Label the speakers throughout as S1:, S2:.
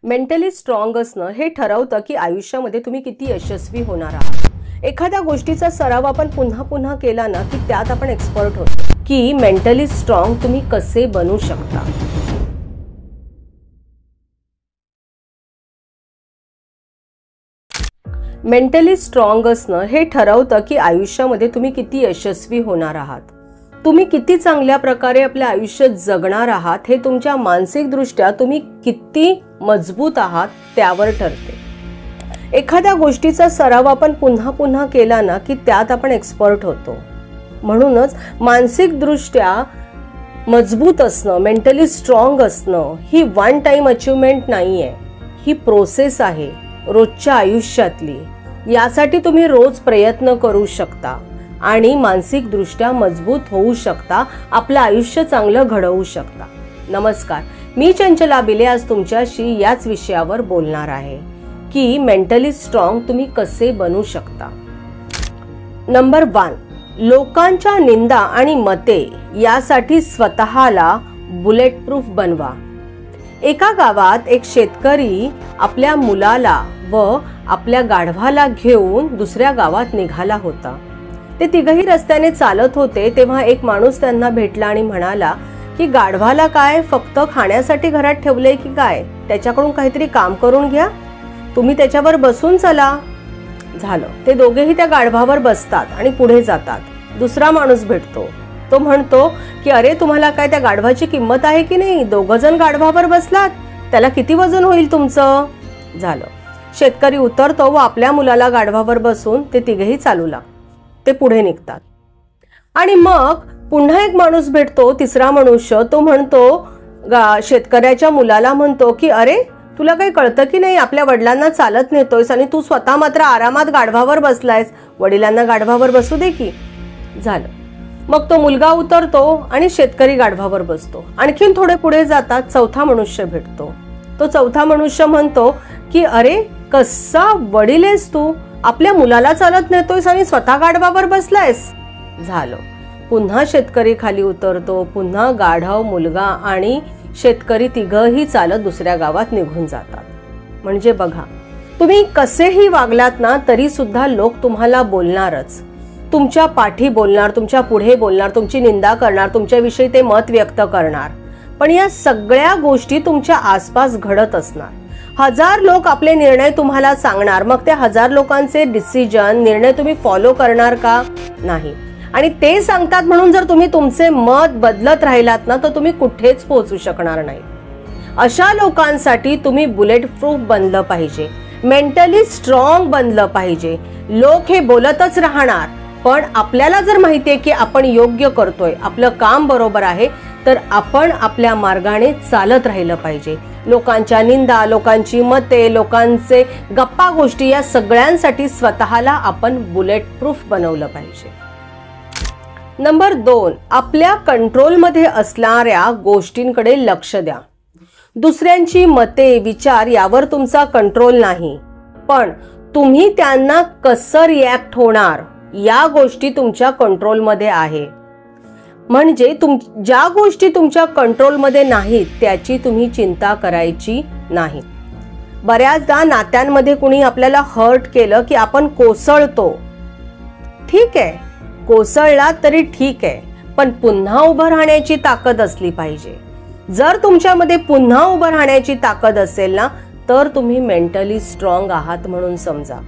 S1: Mentally strong असणं हे ठरवतं की आयुष्यामध्ये तुम्ही किती यशस्वी होणार आहात। एखाद्या गोष्टीचा सराव आपण पुन्हा पुन्हा केला ना की त्यात आपण एक्सपर्ट होतो। की मेंटली स्ट्रॉंग तुम्ही कसे बनू शकता। मेंटली स्ट्रॉंग असणं हे ठरवतं की आयुष्यामध्ये तुम्ही किती यशस्वी होणार आहात। तुम्ही किती चांगल्या प्रकारे आपल्या आयुष्य जगणार आहात हे तुमच्या मानसिक दृष्ट्या तुम्ही किती मजबूत आहात त्यावर ठरते। एखाद्या गोष्टीचा सराव आपण पुन्हा पुन्हा केला ना की त्यात आपण एक्सपर्ट होतो। म्हणूनच मानसिक दृष्ट्या मजबूत असणं, मेंटली स्ट्रॉंग असणं ही वन टाइम अचीवमेंट नाहीये, ही प्रोसेस आहे रोजच्या आयुष्यातली। यासाठी तुम्ही रोज प्रयत्न करू शकता आणि मानसिक दृष्ट्या मजबूत होऊ शकता, आपलं आयुष्य चांगलं घडवू शकता। नमस्कार, मी चंचला बिले आज तुमच्याशी याच विषयावर बोलणार आहे की मेंटली स्ट्रॉंग तुम्ही कसे बनू शकता। नंबर 1, लोकांच्या निंदा आणि मते यासाठी स्वतःला बुलेट प्रूफ बनवा। एका गावात एक शेतकरी आपल्या मुलाला व आपल्या गाढवाला घेऊन दुसऱ्या गावात निघाला होता। ते तिघही रस्त्याने चालत होते तेव्हा एक माणूस त्यांना भेटला आणि म्हणाला की गाढवाला काय फक्त खाण्यासाठी घरात ठेवले की काय, त्याच्याकडून काहीतरी काम करून घ्या, तुम्ही त्याच्यावर बसून चला। झालं, ते दोघेही त्या गाढवावर बसतात आणि पुढे जातात। दुसरा माणूस भेटतो, तो म्हणतो की अरे तुम्हाला काय त्या गाढवाची किंमत आहे की नाही, दोघ जण गाढवावर बसलात, त्याला किती वजन होईल तुमचं। झालं, शेतकरी उतरतो व आपल्या मुलाला गाढवावर बसून ते तिघेही चालू लागतात, ते पुढे निघतात। आणि मग पुन्हा एक माणूस भेटतो, तिसरा मनुष्य, तो म्हणतो शेतकऱ्याच्या मुलाला म्हणतो की अरे तुला काही कळतं की नाही, आपल्या वडिलांना चालत नेतोयस आणि तू स्वतः मात्र आरामात गाढवावर बसलायस, वडिलांना गाढवावर बसू दे की। झालं, मग तो मुलगा उतरतो आणि शेतकरी गाढवावर बसतो। आणखीन थोडे पुढे जातात, चौथा मनुष्य भेटतो, तो चौथा मनुष्य म्हणतो की अरे कसा वडील आहेस तू, आपल्या मुलाला चालत नेतोयस आणि स्वतः गाढवावर बसलायस। झालं, पुन्हा शेतकरी खाली उतरतो, पुन्हा गाढव, मुलगा आणि शेतकरी तिघही चालत दुसऱ्या गावात निघून जातात। म्हणजे बघा, तुम्ही कसेही वागलात ना तरी सुद्धा लोक तुम्हाला बोलणारच, तुमच्या पाठी बोलणार, तुमच्या पुढे बोलणार, तुमची निंदा करणार, तुमच्याविषयी ते मत व्यक्त करणार। पण या सगळ्या गोष्टी तुमच्या आसपास घडत असणार। 1000 लोक आपले निर्णय तुम्हाला सांगणार, मग त्या 1000 लोकांचे डिसिजन, निर्णय तुम्ही फॉलो करणार का? नाही। आणि ते सांगतात म्हणून जर तुम्ही तुमचे मत बदलत राहिलात ना तर तुम्ही कुठेच पोहोचू शकणार नाही। अशा लोकांसाठी तुम्ही बुलेट प्रूफ बनलं पाहिजे, मेंटली स्ट्रॉंग बनलं पाहिजे। लोक हे बोलतच राहणार, पण आपल्याला जर माहितीये की आपण योग्य करतोय, आपलं काम बरोबर आहे, तर आपण आपल्या मार्गाने चालत राहिलं पाहिजे। लोकांच्या निंदा, लोकांची मते, लोकांचे गप्पा गोष्टी या सगळ्यांसाठी स्वतःला आपण बुलेट प्रूफ बनवलं पाहिजे। नंबर 2, आपल्या कंट्रोलमध्ये असणाऱ्या गोष्टींकडे लक्ष द्या। दुसऱ्यांची मते, विचार यावर तुमचा कंट्रोल नाही, पण तुम्ही त्यांना कसं रिॲक्ट होणार या गोष्टी तुमच्या कंट्रोलमध्ये आहे। म्हणजे ज्या गोष्टी तुमच्या कंट्रोलमध्ये नाहीत त्याची तुम्ही चिंता करायची नाही। बऱ्याचदा नात्यांमध्ये कुणी आपल्याला हर्ट केलं की आपण कोसळतो, ठीक आहे, कोसळला तरी ठीक आहे, पण पुन्हा उभं राहण्याची ताकद असली पाहिजे। जर तुमच्यामध्ये पुन्हा उभं राहण्याची ताकद असेल ना तर तुम्ही मेंटली स्ट्रॉंग आहात म्हणून समजा।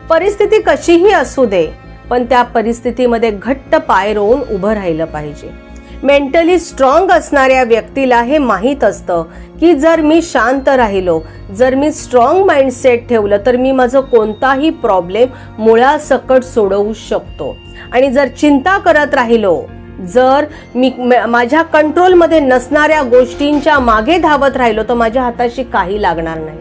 S1: परिस्थिती कशीही असू दे, पण त्या परिस्थितीमध्ये घट्ट पाय रोवून उभं राहिलं पाहिजे। मेंटली स्ट्रॉंग असणाऱ्या व्यक्तीला हे माहीत असतं की जर मी शांत राहिलो, जर मी स्ट्रॉंग माइंडसेट ठेवलं तर मी माझं कोणताही प्रॉब्लेम मुळासकट सोडवू शकतो। आणि जर चिंता करत राहिलो, जर मी माझ्या कंट्रोलमध्ये नसणाऱ्या गोष्टींच्या मागे धावत राहिलो तर माझ्या हाताशी काही लागणार नाही।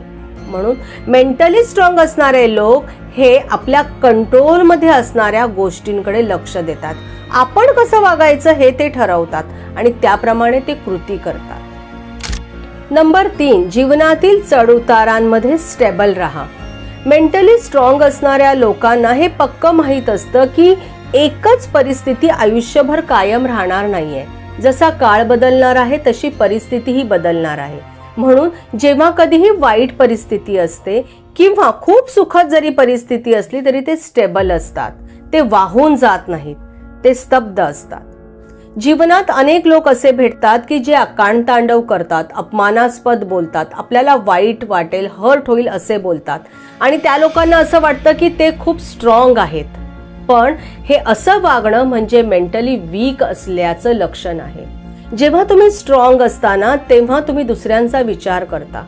S1: म्हणून मेंटली स्ट्रॉंग असणारे लोक हे आपल्या कंट्रोलमध्ये असणाऱ्या गोष्टींकडे लक्ष देतात। आपण कसं वागायचं हे ते ठरवतात आणि त्याप्रमाणे ते कृती करतात। नंबर 3, जीवनातील चढउतारांमध्ये स्टेबल राहा। मेंटली स्ट्रॉंग असणाऱ्या लोकांना हे पक्क माहीत असतं की एकच परिस्थिती आयुष्यभर कायम राहणार नाहीये। जसा काळ बदलणार आहे तशी परिस्थितीही बदलणार आहे। म्हणून जेव्हा कधीही वाईट परिस्थिती असते किंवा खूप सुखद जरी परिस्थिती असली तरी ते स्टेबल असतात, ते वाहून जात नाहीत, ते स्तब्ध असतात. जीवनात अनेक लोक असे भेटतात की जे आकांडतांडव करतात, अपमानास्पद बोलतात, आपल्याला वाईट वाटेल, हर्ट होईल असे बोलतात आणि त्या लोकांना असं वाटतं की ते खूप स्ट्रॉंग आहेत. पण हे असं वागणं म्हणजे मेंटली वीक असल्याचं लक्षण आहे. जेव्हा तुम्ही स्ट्रॉंग असताना तेव्हा तुम्ही दुसऱ्यांचा विचार करता,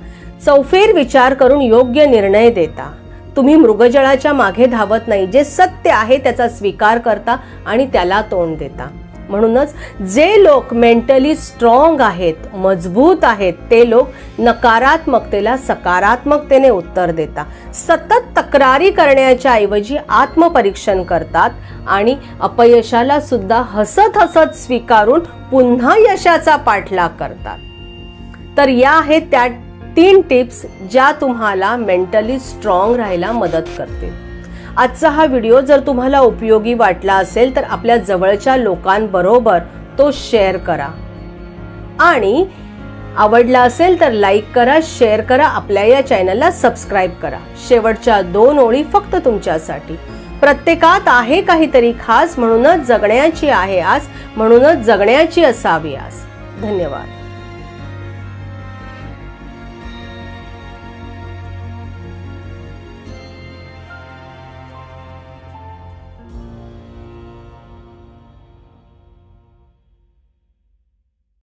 S1: चौफेर विचार करून योग्य निर्णय देता. तुम्ही मृगजळाच्या मागे धावत नाही, जे सत्य आहे त्याचा स्वीकार करता आणि त्याला तोंड देता. म्हणूनच जे लोक मेंटली स्ट्रॉंग आहेत, मजबूत आहेत, ते लोक नकारात्मकतेला सकारात्मकतेने उत्तर देतात. सतत तक्रारी करण्याच्या ऐवजी आत्मपरीक्षण करतात आणि अपयशाला सुद्धा हसत हसत स्वीकारून पुन्हा यशाचा पाठलाग करतात. तर या आहेत त्या 3 टिप्स ज्या तुम्हाला मेंटली स्ट्रॉंग राहायला मदत करतील. आजचा हा व्हिडिओ जर तुम्हाला उपयोगी वाटला असेल तर आपल्या जवळच्या लोकांबरोबर तो शेअर करा आणि आवडला असेल तर लाईक करा, शेअर करा, आपल्या या चॅनलला सबस्क्राईब करा. शेवटच्या 2 ओळी फक्त तुमच्यासाठी. प्रत्येकात आहे काहीतरी खास, म्हणूनच जगण्याची आहे आस, म्हणूनच जगण्याची असावी आस. धन्यवाद.